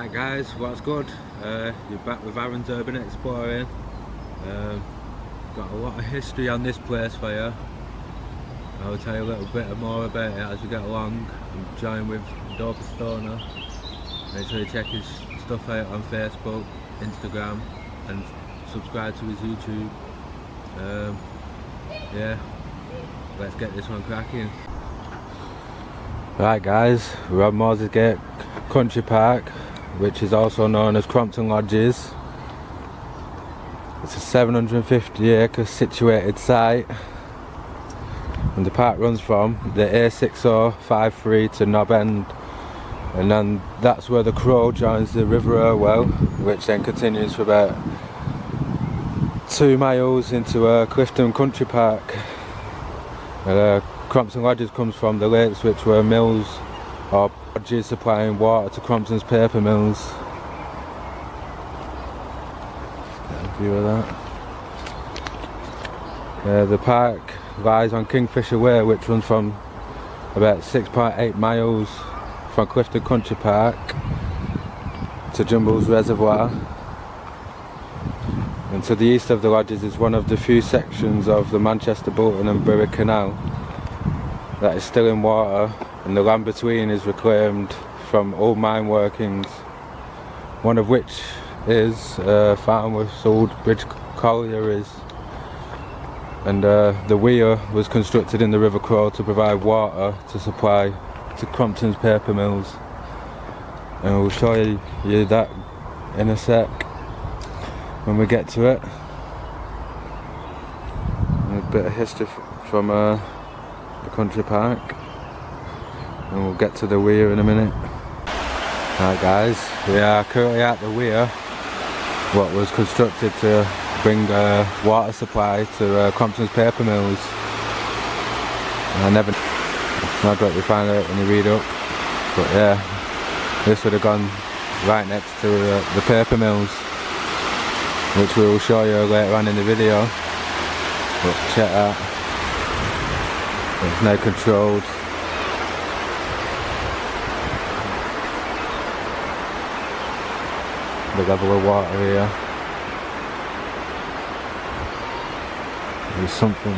Right guys, what's good? You're back with Aaron's Urban Exploring. Got a lot of history on this place for you. I'll tell you a little bit more about it as we get along. I'm joined with Dorper Stoner. Make sure you check his stuff out on Facebook, Instagram, and subscribe to his YouTube. Yeah, let's get this one cracking. Right guys, we're at Moses Gate Country Park, which is also known as Crompton Lodges. It's a 750 acre situated site, and the park runs from the A6053 to Knob End, and then that's where the Crow joins the River Irwell, which then continues for about 2 miles into Clifton Country Park. Crompton Lodges comes from the lakes, which were mills or lodges supplying water to Crompton's paper mills. Get a view of that. The park lies on Kingfisher Way, which runs from about 6.8 miles from Clifton Country Park to Jumble's Reservoir. And to the east of the lodges is one of the few sections of the Manchester, Bolton and Bury Canal that is still in water, and the land between is reclaimed from old mine workings, one of which is a farm with old bridge collieries, and the weir was constructed in the River Crow to provide water to supply to Crompton's paper mills, and we'll show you that in a sec when we get to it. And a bit of history from the country park, and we'll get to the weir in a minute. Right guys, we are currently at the weir, what was constructed to bring water supply to Crompton's paper mills. I never know what you find out when you read up, but yeah, this would have gone right next to the paper mills, which we will show you later on in the video. But check that. It's now controlled. The level of water here. There's something,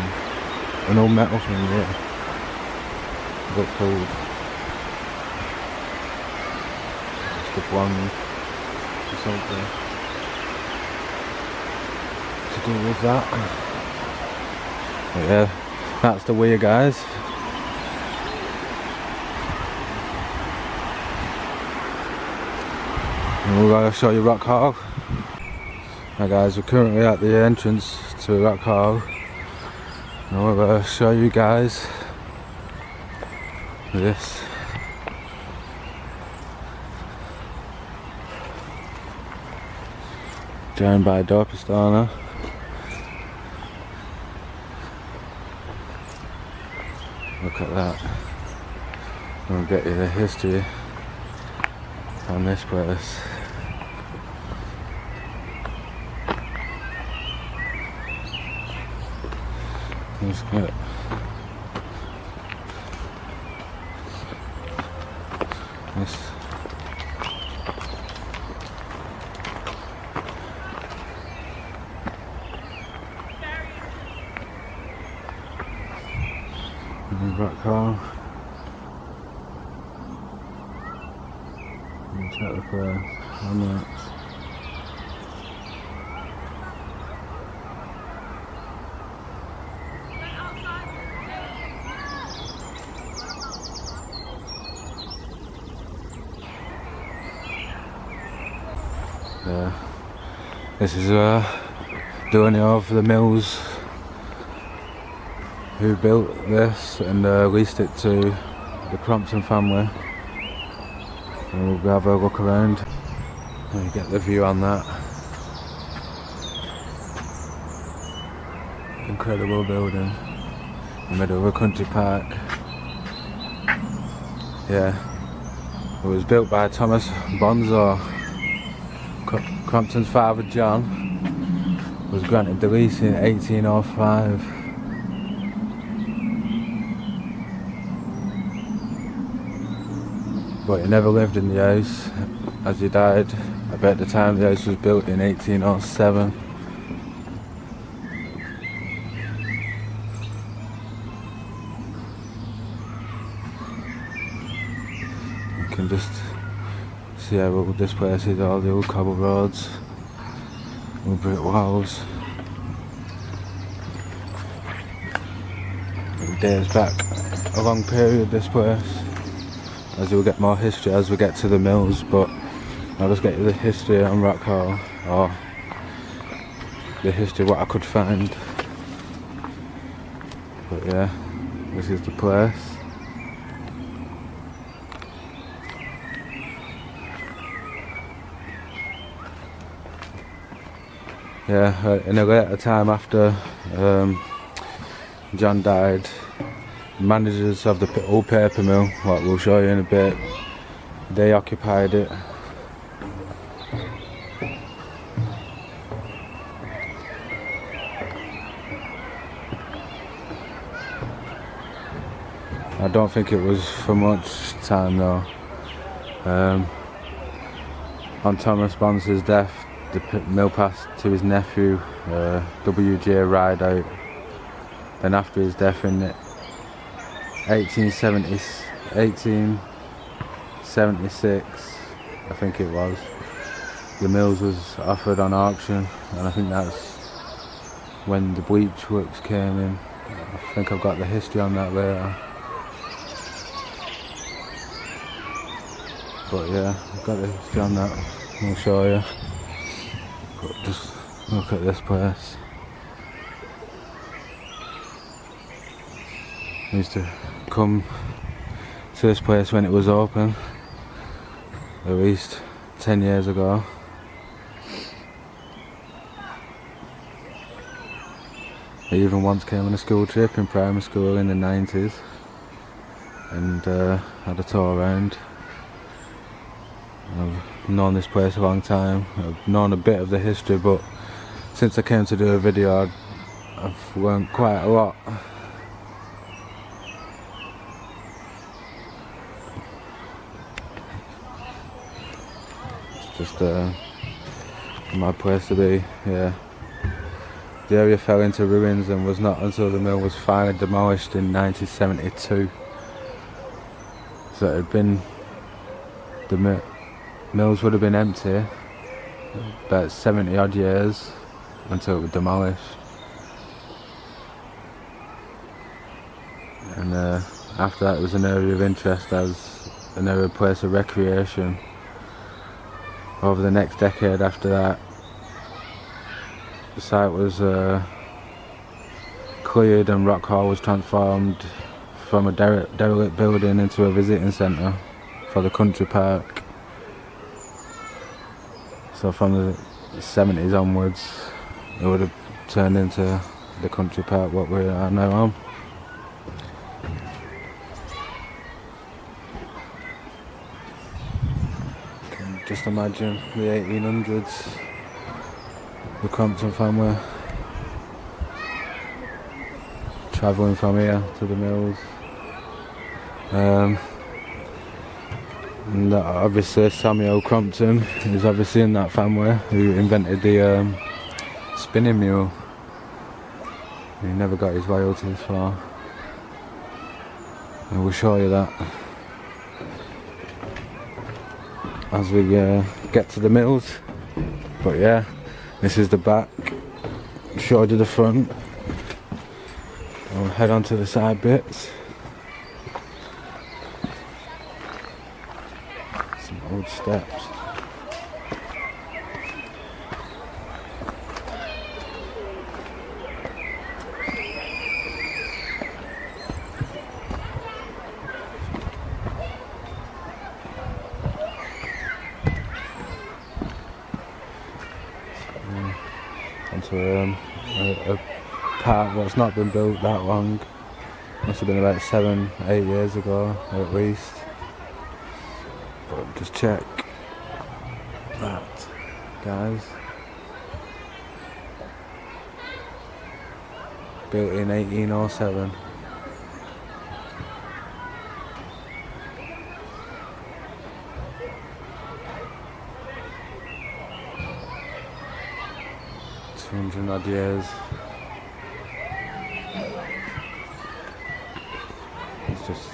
an old metal thing here. Look cold. Just a blonde or something to do with that. But yeah, that's the weir guys. And we're going to show you Rock Hall. Now guys, we're currently at the entrance to Rock Hall, and we're going to show you guys this. Joined by Dorper Stoner. Look at that. I'll get you the history on this place. Let's get this. Rock Hall. Check the place. How much? Yeah. This is the owner of the mills who built this and leased it to the Crompton family. And we'll have a look around and get the view on that. Incredible building in the middle of a country park. Yeah, it was built by Thomas Bonzo. Crompton's father John was granted the lease in 1805. But he never lived in the house. as he died. I bet at the time the house was built in 1807. You can just see how old this place is, all the old cobble roads, old brick walls. It dates back a long period, this place, as we'll get more history as we get to the mills, but I'll just get you the history on Rock Hall, or the history of what I could find. But yeah, this is the place. Yeah, in a later time after John died, managers of the old paper mill, what we'll show you in a bit, they occupied it. I don't think it was for much time though. On Thomas Bonce's death, the mill passed to his nephew, W.J. Rideout. Then after his death in 1876, I think it was, the mills was offered on auction, and I think that's when the bleach works came in. I think I've got the history on that later. But yeah, I've got the history on that, I'll show you. But just look at this place. I used to come to this place when it was open, at least 10 years ago. I even once came on a school trip in primary school in the 90s and had a tour around. I've known this place a long time. I've known a bit of the history, but since I came to do a video, I've learned quite a lot. It's just a mad place to be, yeah. The area fell into ruins and was not until the mill was finally demolished in 1972. So it had been, the mills would have been empty about 70 odd years until it was demolished. And after that it was an area of interest as an area place of recreation. Over the next decade after that, the site was cleared and Rock Hall was transformed from a derelict building into a visiting centre for the country park. So from the 70s onwards, it would have turned into the country park what we are now on. You can just imagine the 1800s, the Crompton family travelling from here to the mills. And obviously Samuel Crompton is obviously in that family who invented the spinning mule. He never got his royalties for, and we'll show you that as we get to the mills. But yeah, this is the back, showed you the front. I'll head on to the side bits. Some old steps. Onto a part that's not been built that long. Must have been about 7-8 years ago at least. But just check that, guys. Built in 1807. 200 odd years. It's just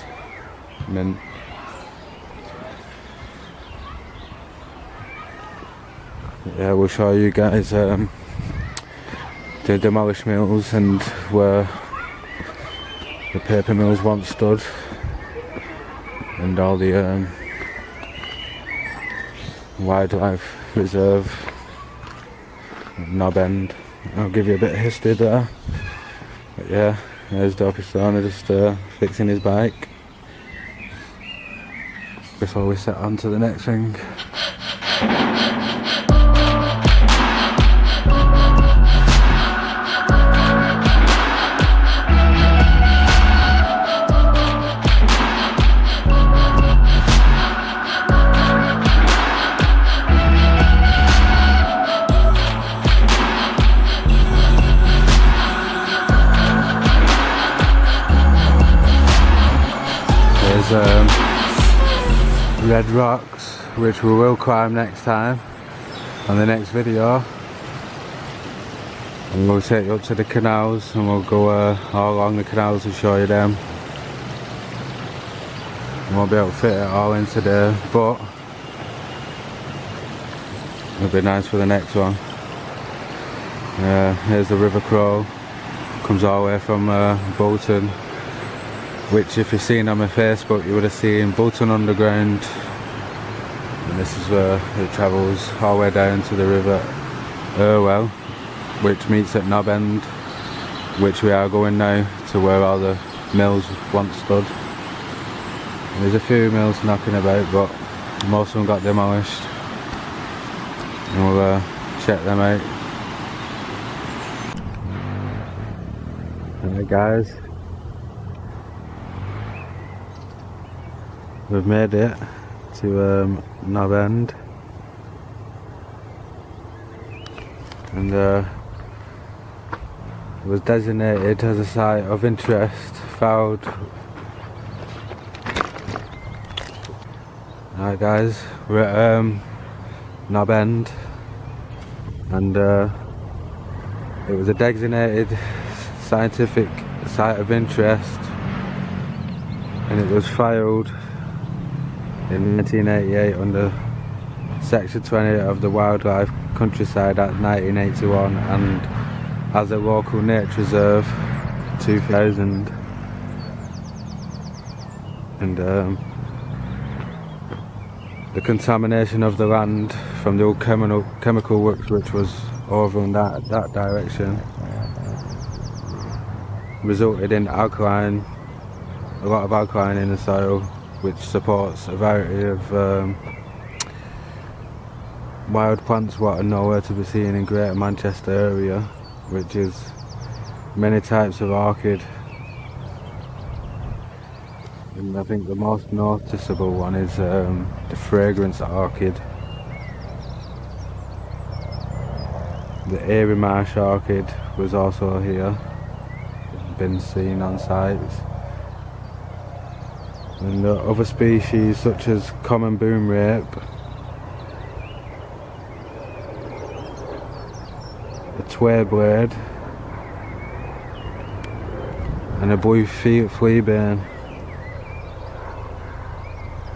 mint. Yeah, we'll show you guys the demolished mills and where the paper mills once stood, and all the wildlife reserve, Knob End. I'll give you a bit of history there. But yeah, there's Dopey's owner just fixing his bike before we set on to the next thing. Red rocks, which we will climb next time on the next video, and we'll take you up to the canals and we'll go all along the canals and show you them. We won't be able to fit it all in today, but it'll be nice for the next one. Here's the River Crow, comes all the way from Bolton, which if you've seen on my Facebook you would have seen Bolton Underground, and this is where it travels all the way down to the River Irwell, which meets at Knob End, which we are going now, to where all the mills once stood. And there's a few mills knocking about, but most of them got demolished, and we'll check them out. Alright guys, we've made it to Knob End, and it was designated as a site of interest found. Alright guys, we're at Knob End, and it was a designated scientific site of interest, and it was filed in 1988 under Section 20 of the Wildlife Countryside Act 1981, and as a local nature reserve 2000. And the contamination of the land from the old chemical works, which was over in that direction, resulted in a lot of alkaline in the soil, which supports a variety of wild plants what are nowhere to be seen in Greater Manchester area, which is many types of orchid. And I think the most noticeable one is the fragrance orchid, the Airy Marsh orchid was also here, been seen on sites. And other species such as common boom rape, a tway blade, and a blue fleabane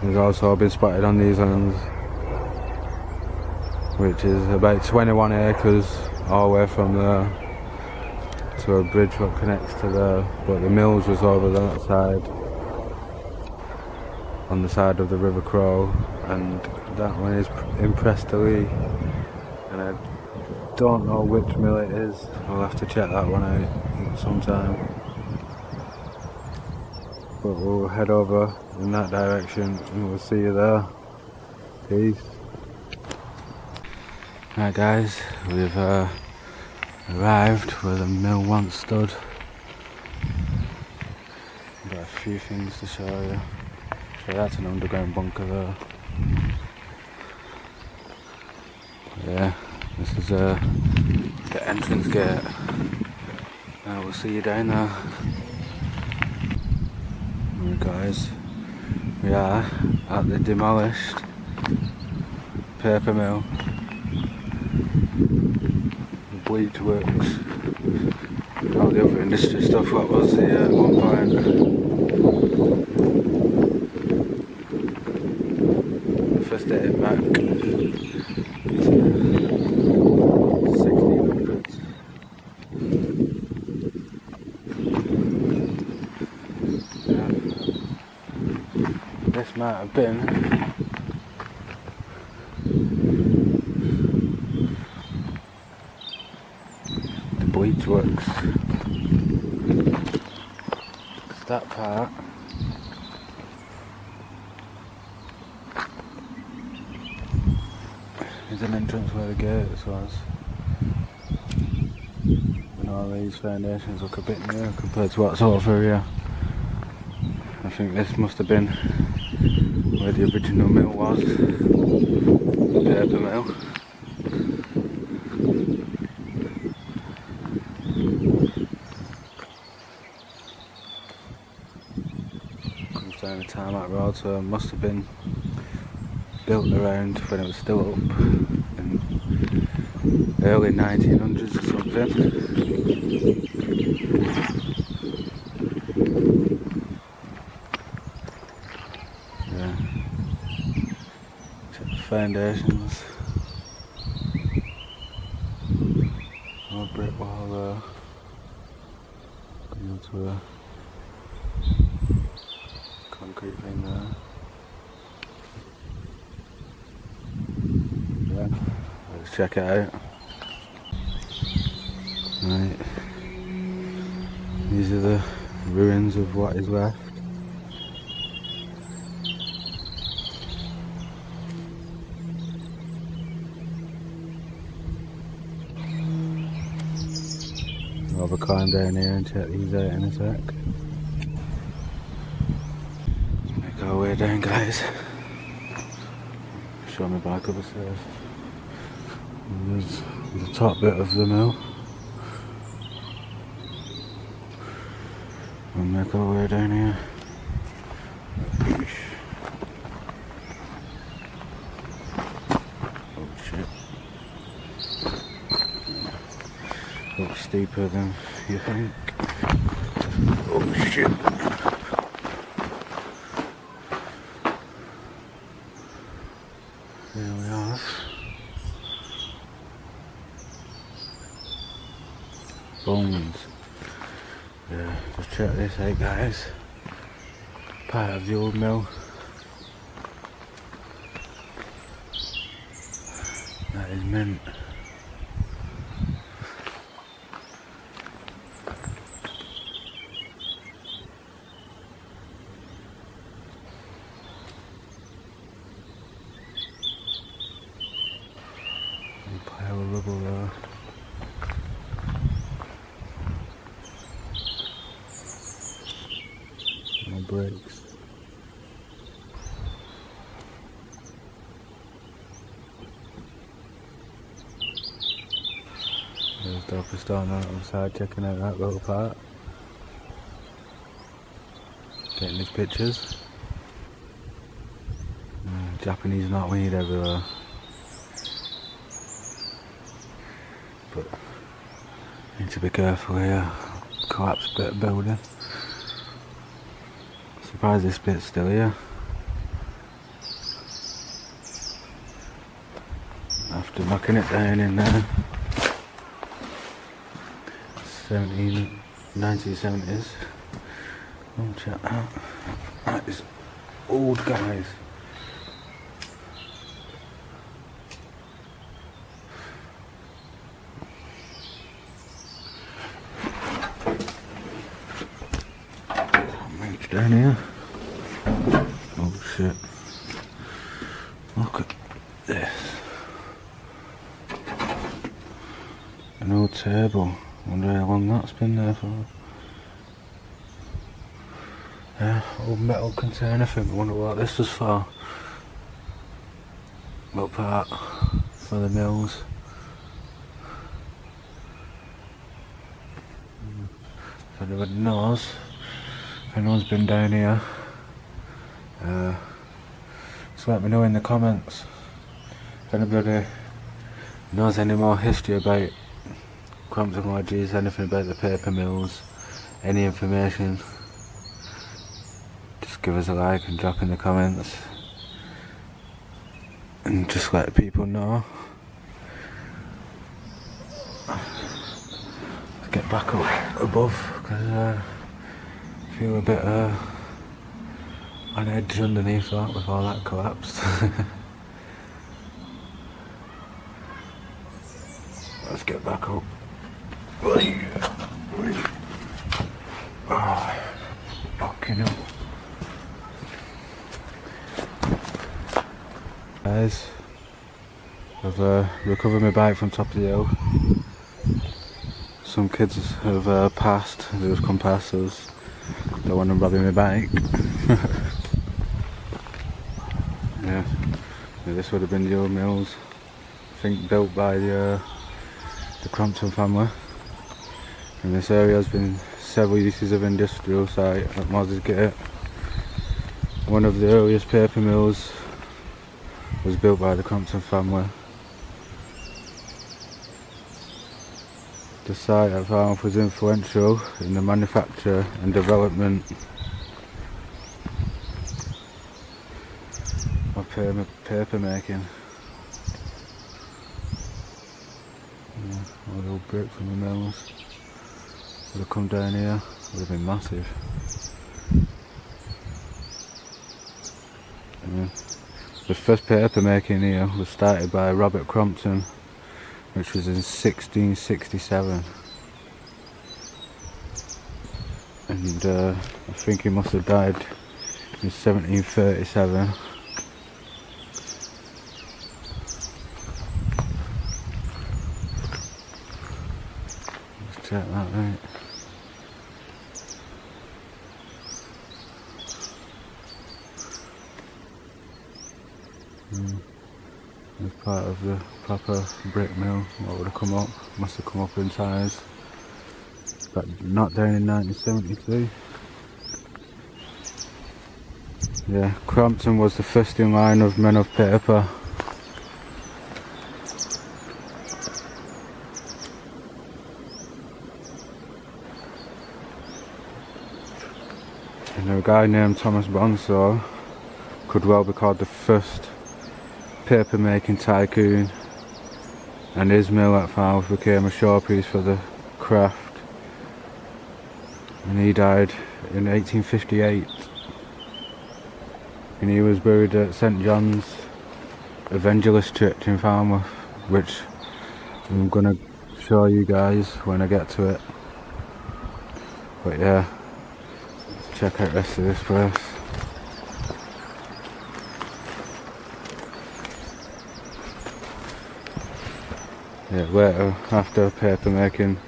has also been spotted on these lands, which is about 21 acres all the way from there to a bridge that connects to there, but the mills was over that side, on the side of the River Crow, and that one is in Preston, and I don't know which mill it is. I'll have to check that one out sometime, but we'll head over in that direction and we'll see you there. Peace. Right guys, we've arrived where the mill once stood. Got a few things to show you. So that's an underground bunker there. Yeah, this is the entrance gate. Now we'll see you down there. Right guys, we are at the demolished paper mill, the bleach works, all the other industry stuff that was here at one point. First dated back to the 1600s. Yeah. This might have been the bleach works. It's that part. There's an entrance where the gates was. And all these foundations look a bit new compared to what's over here. I think this must have been where the original mill was. The paper mill. Comes down the tarmac road, so it must have been built around when it was still up in early 1900s or something. Yeah. Check the foundations. Oh, brick wall there. Going to a concrete thing there. Let's check it out. Right. These are the ruins of what is left. I'll have a climb down here and check these out in a sec. Let's make our way down, guys. Show me back up the stairs. There's the top bit of the mill. We'll make our way down here. Oh shit. Looks steeper than you think. Oh shit. There we are. Bones. Yeah, just check this out, guys. Part of the old mill. That is mint. Pile of rubble there. No brakes. There's Dr. Stone on the other side checking out that little part. Getting his pictures. Japanese knotweed everywhere. But need to be careful here. Collapsed bit of building. Surprised this bit's still here. After knocking it down in 1970s. Oh, check that. That is old, guys. Down here. Oh shit. Look at this. An old table. Wonder how long that's been there for. Yeah, old metal container thing. Wonder what this was for. Little part for the mills. If anybody knows. If anyone's been down here, just let me know in the comments if anybody knows any more history about Crompton lodges, anything about the paper mills, any information, just give us a like and drop in the comments and just let people know. Let's get back up above because I feel a bit on edge underneath that with all that collapsed. Let's get back up. Fucking hell. Guys, I've recovered my bike from top of the hill. Some kids have passed, they just come past us. Don't want them robbing my bike. Yeah, this would have been the old mills. I think built by the Crompton family. And this area has been several uses of industrial site at Moses Gate. One of the earliest paper mills was built by the Crompton family. The site at Falmouth was influential in the manufacture and development of paper making. All the old brick from the mills would have come down here, would have been massive. The first paper making here was started by Robert Crompton, which was in 1667. And I think he must have died in 1737. Let's check that out. As part of the proper brick mill, what would have come up, must have come up in ties, but not down in 1972. Yeah, Crompton was the first in line of men of paper. And a guy named Thomas Bonsaw could well be called the first paper making tycoon, and his mill at Falmouth became a showpiece for the craft, and he died in 1858, and he was buried at St John's Evangelist Church in Falmouth, which I'm gonna show you guys when I get to it. But yeah, check out the rest of this place. Yeah, later, after paper making,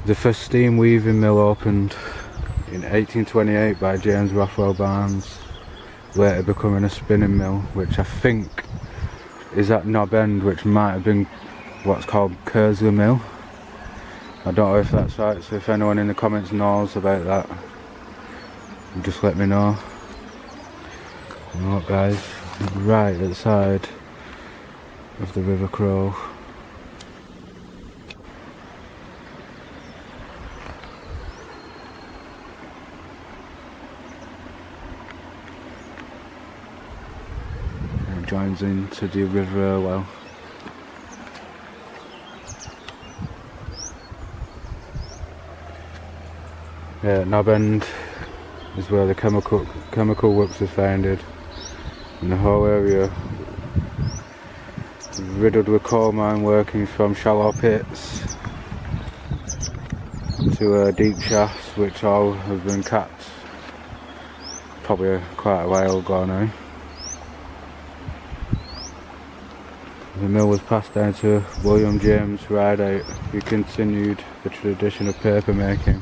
the first steam weaving mill opened in 1828 by James Rothwell Barnes, later becoming a spinning mill, which I think is at Knob End, which might have been what's called Kersley Mill. I don't know if that's right, so if anyone in the comments knows about that, just let me know. And look guys, right at the side of the River Crow. And it joins into the River well. Yeah, Knob End is where the chemical works were founded, and the whole area riddled with coal mine workings from shallow pits to deep shafts, which all have been capped probably quite a while ago now. The mill was passed down to William James Rideout, who continued the tradition of paper making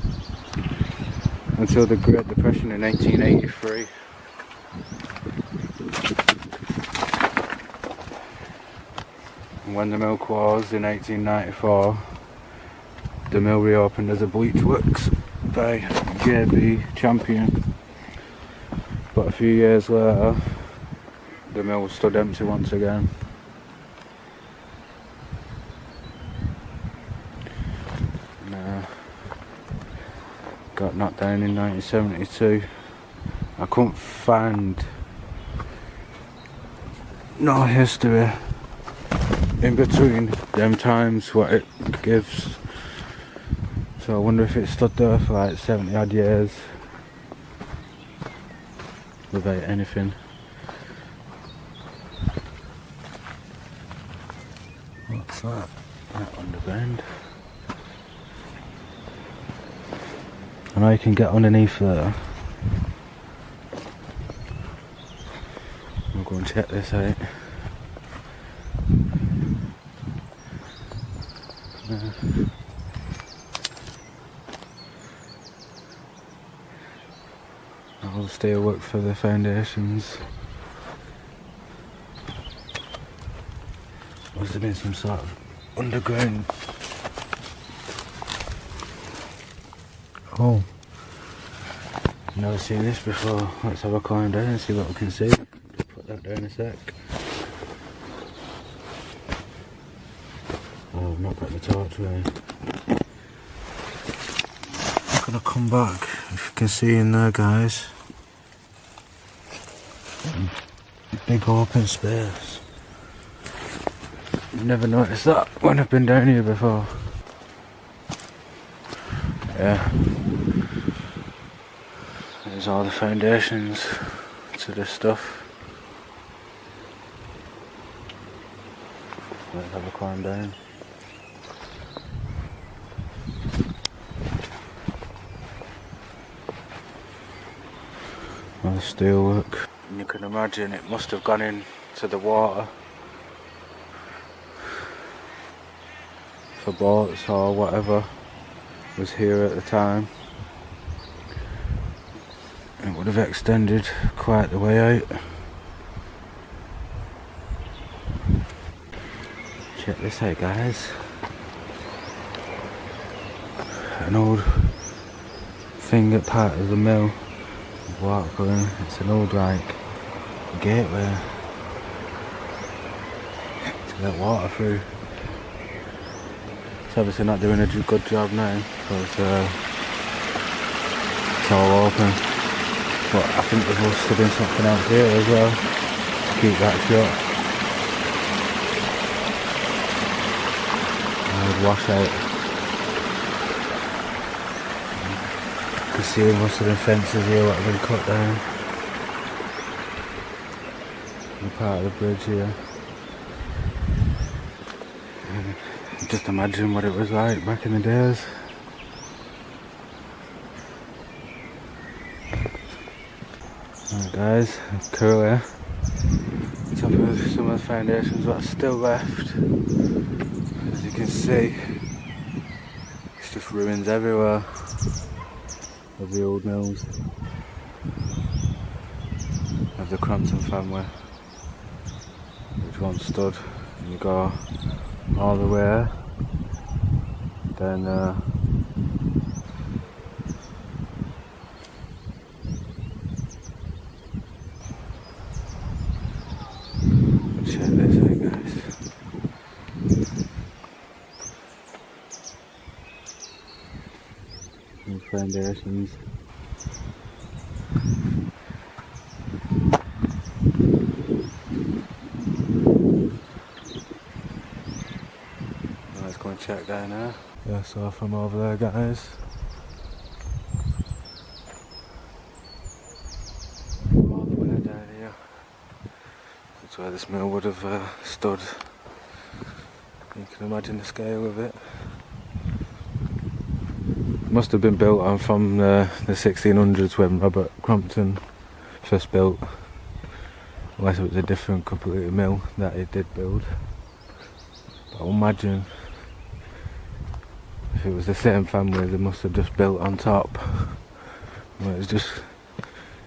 until the Great Depression in 1883. When the mill closed in 1894, the mill reopened as a bleach works by J.B. Champion. But a few years later, the mill stood empty once again. got knocked down in 1972. I couldn't find no history in between them times what it gives. So I wonder if it stood there for like 70 odd years without anything. What's that? That underground. I know you can get underneath there. We'll go and check this out. All the steel work for the foundations. Must have been some sort of underground. Oh, never seen this before. Let's have a climb down and see what we can see. Just put that down a sec. Oh, I've not got the torch really. I'm gonna come back, if you can see in there guys. Big open space. I've never noticed that when I've been down here before. Yeah. There's all the foundations to this stuff. Let's have a climb down. All the steel work. And you can imagine it must have gone into the water for boats or whatever was here at the time. It would have extended quite the way out. Check this out guys. An old thing at part of the mill. Water going. It's an old like gateway to get water through. It's obviously not doing a good job now because it's all open. But I think there must have been something else here as well to keep that shut. I would wash out. You can see there must have been fences here that have been cut down. And part of the bridge here. Just imagine what it was like back in the days. Alright guys, cool here. Top of some of the foundations that are still left. As you can see, it's just ruins everywhere of the old mills of the Crompton family, which once stood. And you go all the way down there. Check this out guys. Some foundations. Let's go and check down there. Yeah, so from over there guys. All the way down here. That's where this mill would have stood. You can imagine the scale of it. Must have been built on from the 1600s when Robert Crompton first built. Unless it was a different completely mill that he did build. But I imagine if it was the same family, they must have just built on top. Well, it just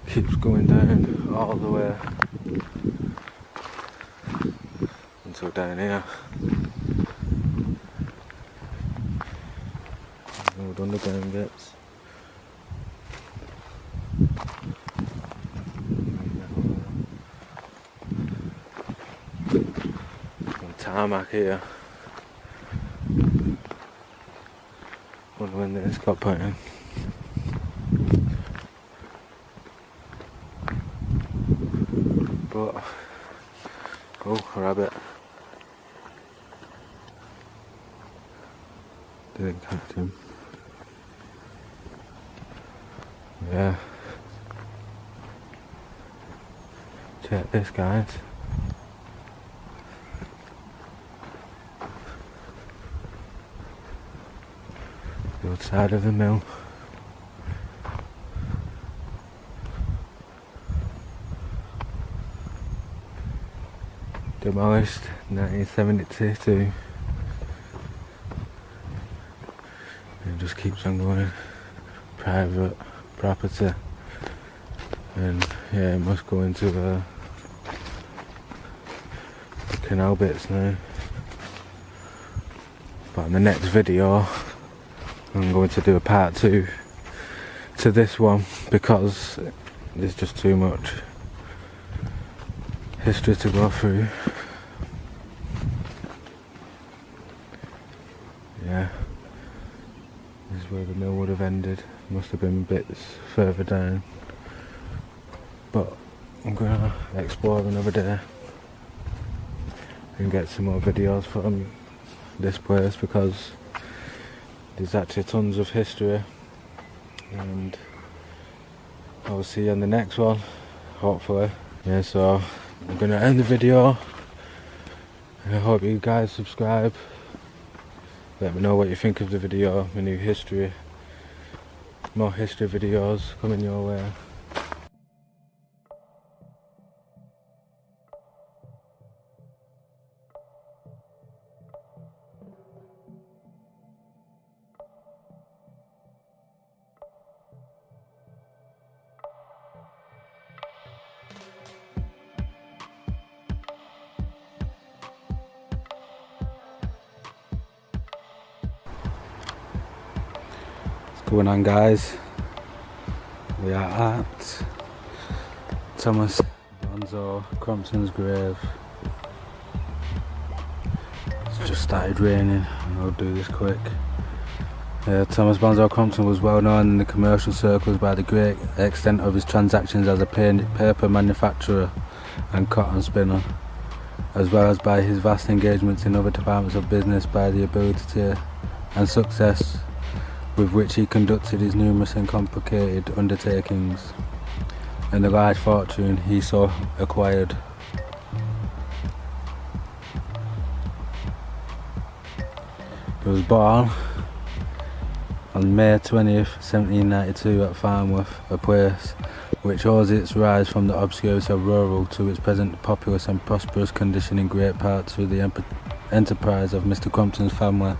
keeps going down all the way until down here. Old underground bits. Some tarmac here. Wonder when this got put in. but oh, a rabbit. Didn't catch him. Yeah. Check this, guys. The outside of the mill. Demolished 1972. It just keeps on going. Private property. And yeah, it must go into the canal bits now. But in the next video I'm going to do a part 2 to this one because there's just too much history to go through. Yeah, this is where the mill would have ended. Must have been bits further down, but I'm gonna explore another day and get some more videos from this place because there's actually tons of history, and I'll see you in the next one, hopefully. Yeah, so I'm gonna end the video, and I hope you guys subscribe. Let me know what you think of the video, my new history, more history videos coming your way. What's going on, guys? We are at Thomas Bonzo Crompton's grave. It's just started raining and I'll do this quick. Thomas Bonzo Crompton was well known in the commercial circles by the great extent of his transactions as a paper manufacturer and cotton spinner, as well as by his vast engagements in other departments of business, by the ability and success with which he conducted his numerous and complicated undertakings, and the large fortune he so acquired. He was born on May 20th, 1792 at Farnworth, a place which owes its rise from the obscurity of rural to its present populous and prosperous condition in great part through the enterprise of Mr. Crompton's family.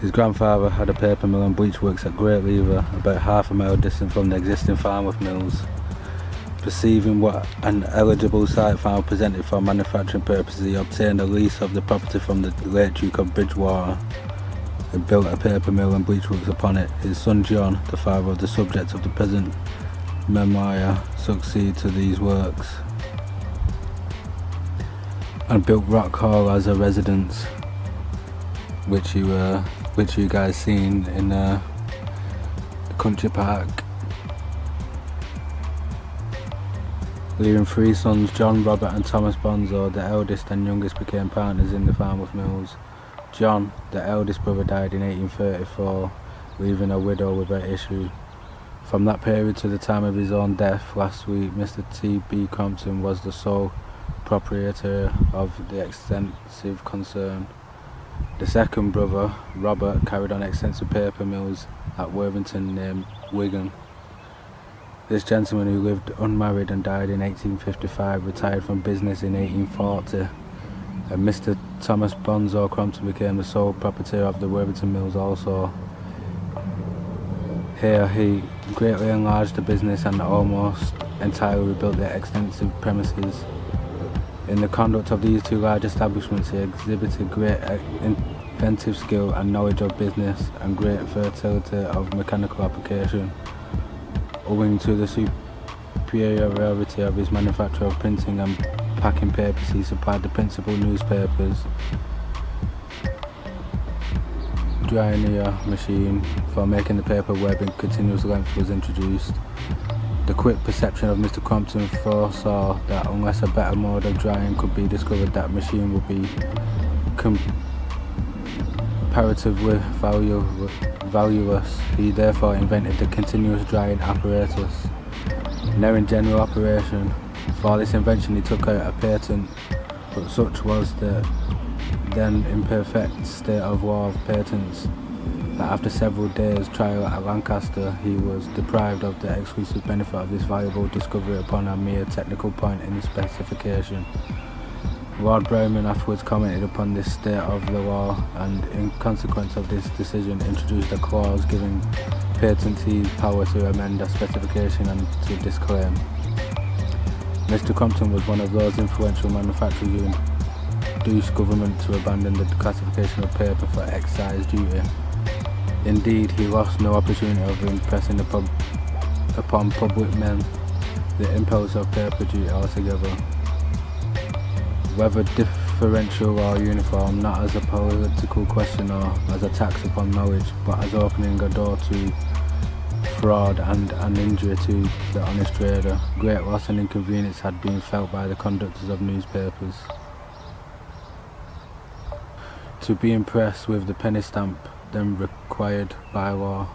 His grandfather had a paper mill and bleach works at Great Lever, about half a mile distant from the existing Farnworth mills. Perceiving what an eligible site found presented for manufacturing purposes, he obtained a lease of the property from the late Duke of Bridgewater and built a paper mill and bleach works upon it. His son John, the father of the subject of the present memoir, succeeded to these works and built Rock Hall as a residence, which you guys seen in the country park. Leaving 3 sons, John, Robert and Thomas Bonzo, the eldest and youngest became partners in the Farnworth mills. John, the eldest brother, died in 1834, leaving a widow without issue. From that period to the time of his own death last week, Mr. T.B. Crompton was the sole proprietor of the extensive concern. The second brother, Robert, carried on extensive paper mills at Worthington near Wigan. This gentleman, who lived unmarried and died in 1855, retired from business in 1840, and Mr. Thomas Bonzo Crompton became the sole proprietor of the Worthington mills also. Here he greatly enlarged the business and almost entirely rebuilt the extensive premises. In the conduct of these 2 large establishments, he exhibited great inventive skill and knowledge of business and great fertility of mechanical application. Owing to the superiority of his manufacture of printing and packing papers, he supplied the principal newspapers. Drying machine for making the paper web in continuous length was introduced. The quick perception of Mr. Crompton foresaw that unless a better mode of drying could be discovered, that machine would be comparatively valueless. He therefore invented the continuous drying apparatus, now in general operation. For this invention he took out a patent, but such was the then imperfect state of law of patents that after several days' trial at Lancaster he was deprived of the exclusive benefit of this valuable discovery upon a mere technical point in the specification. Lord Brougham afterwards commented upon this state of the law, and in consequence of this decision introduced a clause giving patentees power to amend a specification and to disclaim. Mr. Crompton was one of those influential manufacturers who induced government to abandon the classification of paper for excise duty. Indeed, he lost no opportunity of impressing upon public men the impulse of paper duty altogether. Whether differential or uniform, not as a political question or as a tax upon knowledge, but as opening a door to fraud and an injury to the honest trader. Great loss and inconvenience had been felt by the conductors of newspapers. To be impressed with the penny stamp then required by law.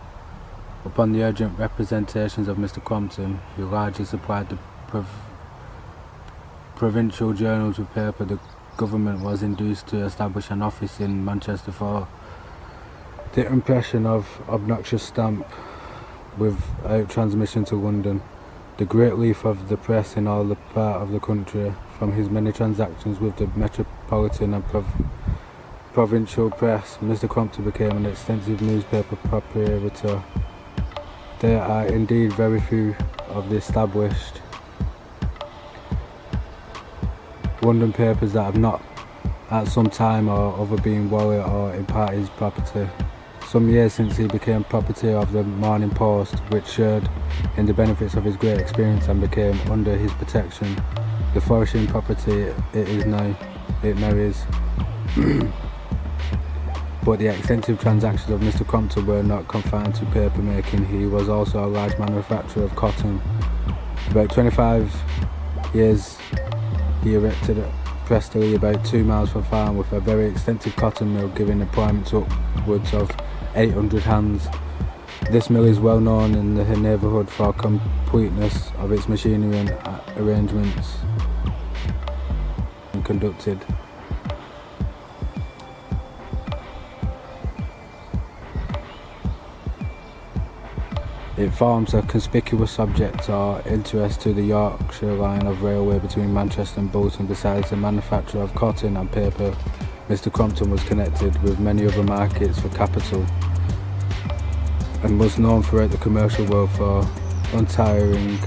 Upon the urgent representations of Mr. Crompton, who largely supplied the provincial journals with paper, the government was induced to establish an office in Manchester for the impression of obnoxious stamp without transmission to London. The great relief of the press in all the part of the country, from his many transactions with the metropolitan and provincial press, Mr. Crompton became an extensive newspaper proprietor. There are indeed very few of the established London papers that have not at some time or other been Warwick or in part his property. Some years since he became proprietor of the Morning Post, which shared in the benefits of his great experience and became under his protection the flourishing property it now is. But the extensive transactions of Mr. Crompton were not confined to paper making. He was also a large manufacturer of cotton. About 25 years he erected a prestily about 2 miles from farm with a very extensive cotton mill, giving employment to upwards of 800 hands. This mill is well known in the neighbourhood for completeness of its machinery and arrangements and conducted. It forms a conspicuous object or interest to the Yorkshire line of railway between Manchester and Bolton. Besides the manufacture of cotton and paper, Mr. Crompton was connected with many other markets for capital and was known throughout the commercial world for untiring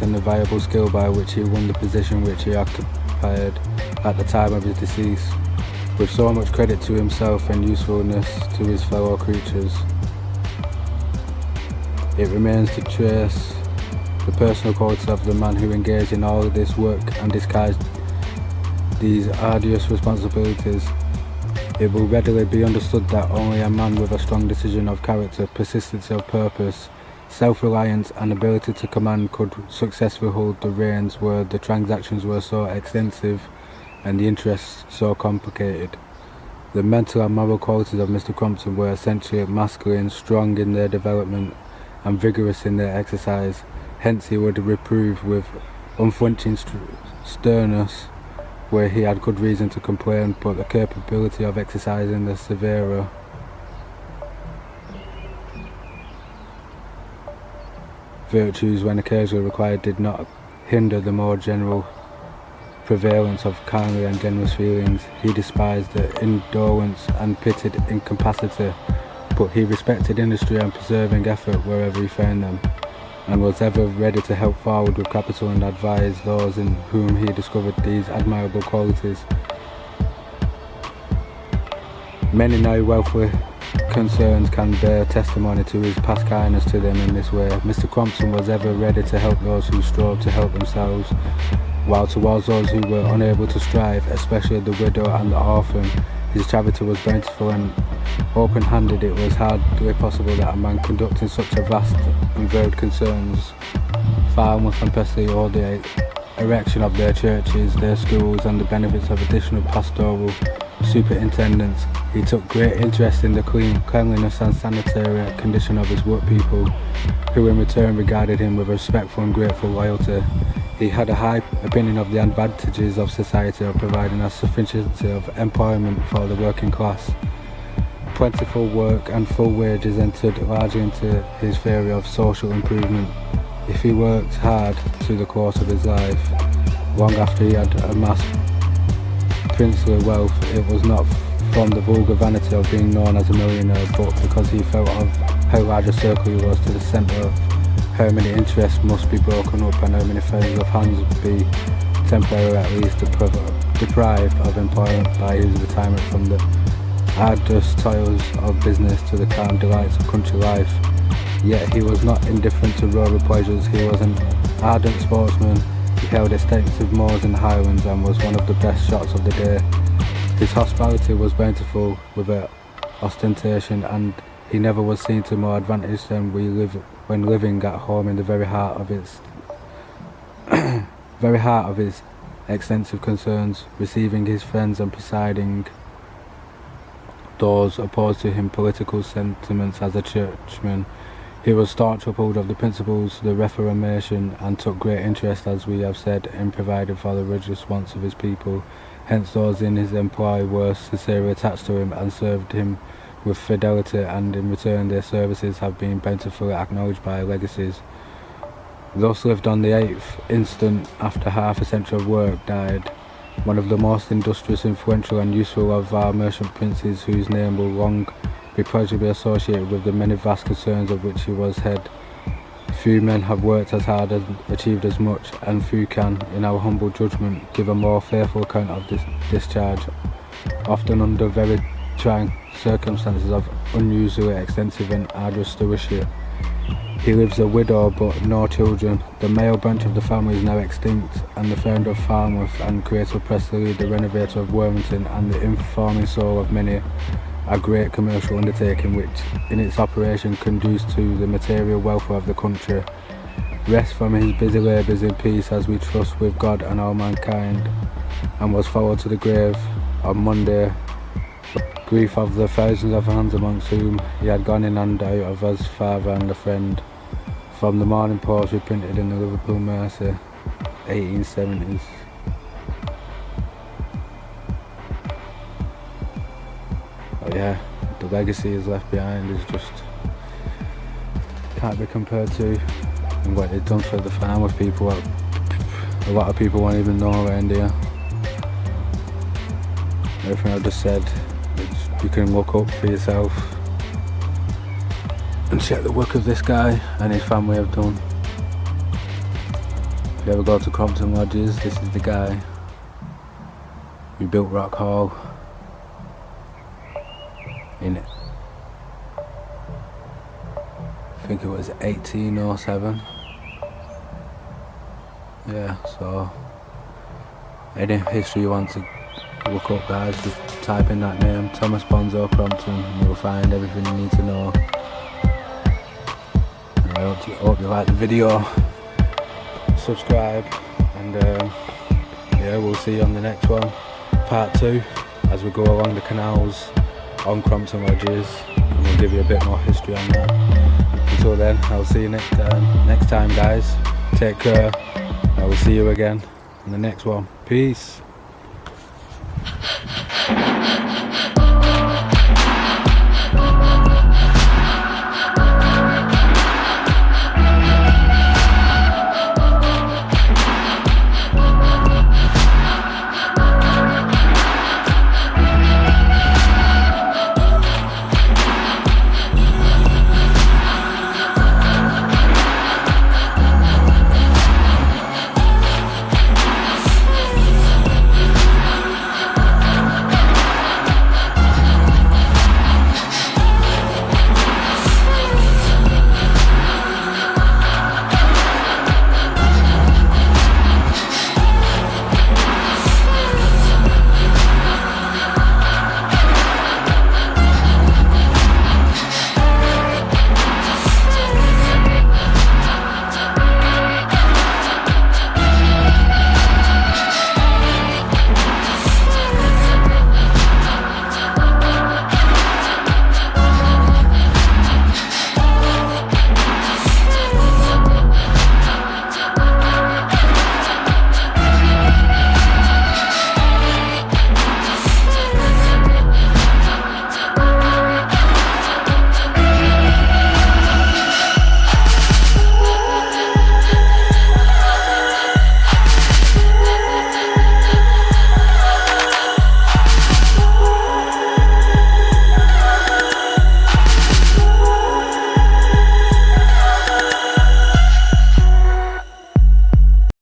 and the viable skill by which he won the position which he occupied at the time of his decease, with so much credit to himself and usefulness to his fellow creatures. It remains to trace the personal qualities of the man who engaged in all of this work and disguised these arduous responsibilities. It will readily be understood that only a man with a strong decision of character, persistency of purpose, self-reliance and ability to command could successfully hold the reins where the transactions were so extensive and the interests so complicated. The mental and moral qualities of Mr. Crompton were essentially masculine, strong in their development and vigorous in their exercise. Hence he would reprove with unflinching sternness where he had good reason to complain, but the capability of exercising the severer virtues when occasionally required did not hinder the more general prevalence of kindly and generous feelings. He despised the indolence and pitied incapacity, but he respected industry and persevering effort wherever he found them, and was ever ready to help forward with capital and advise those in whom he discovered these admirable qualities. Many now wealthy concerns can bear testimony to his past kindness to them in this way. Mr. Crompton was ever ready to help those who strove to help themselves, while towards those who were unable to strive, especially the widow and the orphan, his charity was bountiful and open-handed. It was hardly possible that a man conducting such a vast and varied concerns, Falmouth and Paisley, all the erection of their churches, their schools, and the benefits of additional pastoral superintendents. He took great interest in the cleanliness and sanitary condition of his workpeople, who in return regarded him with respectful and grateful loyalty. He had a high opinion of the advantages of society of providing a sufficiency of employment for the working class. Plentiful work and full wages entered largely into his theory of social improvement. If he worked hard to the close of his life, long after he had amassed princely wealth, it was not from the vulgar vanity of being known as a millionaire, but because he felt of how large a circle he was to the centre of how many interests must be broken up and how many pairs of hands would be temporarily at least deprived of employment by his retirement from the arduous toils of business to the calm delights of country life. Yet he was not indifferent to rural pleasures. He was an ardent sportsman. He held extensive moors in the Highlands and was one of the best shots of the day. His hospitality was bountiful without ostentation, and he never was seen to more advantage than when living at home in the very heart of his extensive concerns, receiving his friends and presiding those opposed to him political sentiments as a churchman. He was staunch upholder of the principles of the Reformation and took great interest, as we have said, in providing for the religious wants of his people. Hence those in his employ were sincerely attached to him and served him with fidelity, and in return their services have been bountifully acknowledged by legacies. Thus lived on the 8th instant, after half a century of work, died one of the most industrious, influential and useful of our merchant princes, whose name will long be pleasurably associated with the many vast concerns of which he was head. Few men have worked as hard and achieved as much, and few can, in our humble judgment, give a more faithful account of this discharge, often under very trying circumstances of unusually extensive and arduous stewardship. He lives a widow but no children. The male branch of the family is now extinct, and the founder of Falmouth and creator of Paisley, the renovator of Wormington, and the informing soul of many a great commercial undertaking which in its operation conduced to the material welfare of the country, rest from his busy labours in peace, as we trust with God and all mankind, and was followed to the grave on Monday. Grief of the thousands of hands amongst whom he had gone in and out of as father and a friend. From the Morning Post, reprinted in the Liverpool Mercy, 1870s. But yeah, the legacy he's left behind is just can't be compared to what they've done for the Falmouth people. A lot of people won't even know around here. Everything I've just said, you can look up for yourself and check the work of this guy and his family have done. If you ever go to Crompton Lodges, this is the guy who built Rock Hall in, I think it was 1807. Yeah, so any history you want to look up, guys, just type in that name, Thomas Bonzo Crompton, and you'll find everything you need to know. And I hope you like the video, subscribe, and yeah, we'll see you on the next one, part 2, as we go along the canals on Crompton Lodges, and we'll give you a bit more history on that. Until then, I'll see you next time, guys. Take care. I will see you again in the next one. Peace.